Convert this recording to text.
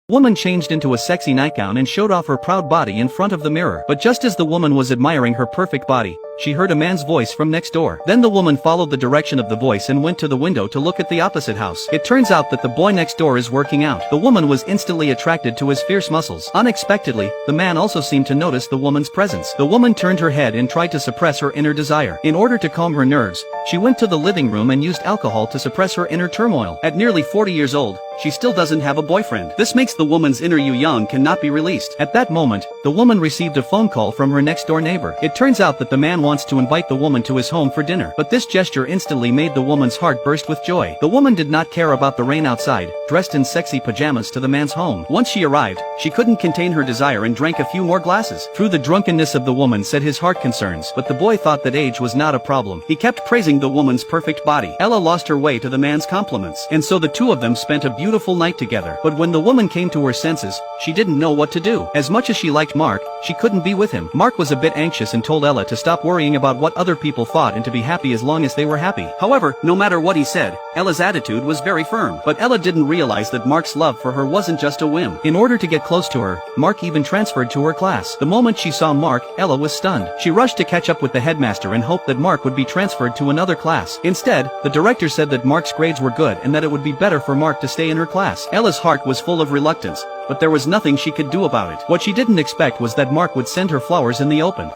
Woman changed into a sexy nightgown and showed off her proud body in front of the mirror. But just as the woman was admiring her perfect body, she heard a man's voice from next door. Then the woman followed the direction of the voice and went to the window to look at the opposite house. It turns out that the boy next door is working out. The woman was instantly attracted to his fierce muscles. Unexpectedly, the man also seemed to notice the woman's presence. The woman turned her head and tried to suppress her inner desire. In order to calm her nerves, she went to the living room and used alcohol to suppress her inner turmoil. At nearly 40 years old, she still doesn't have a boyfriend. This makes the woman's inner yang cannot be released. At that moment, the woman received a phone call from her next door neighbor. It turns out that the man wants to invite the woman to his home for dinner. But this gesture instantly made the woman's heart burst with joy. The woman did not care about the rain outside, dressed in sexy pajamas to the man's home. Once she arrived, she couldn't contain her desire and drank a few more glasses. Through the drunkenness of the woman set his heart concerns, but the boy thought that age was not a problem. He kept praising the woman's perfect body. Ella lost her way to the man's compliments, and so the two of them spent a beautiful night together. But when the woman came to her senses, she didn't know what to do. As much as she liked Mark, she couldn't be with him. Mark was a bit anxious and told Ella to stop worrying about what other people thought and to be happy as long as they were happy. However, no matter what he said, Ella's attitude was very firm. But Ella didn't realize that Mark's love for her wasn't just a whim. In order to get close to her, Mark even transferred to her class. The moment she saw Mark, Ella was stunned. She rushed to catch up with the headmaster and hoped that Mark would be transferred to another class. Instead, the director said that Mark's grades were good and that it would be better for Mark to stay in her class. Ella's heart was full of reluctance, but there was nothing she could do about it. What she didn't expect was that Mark would send her flowers in the open.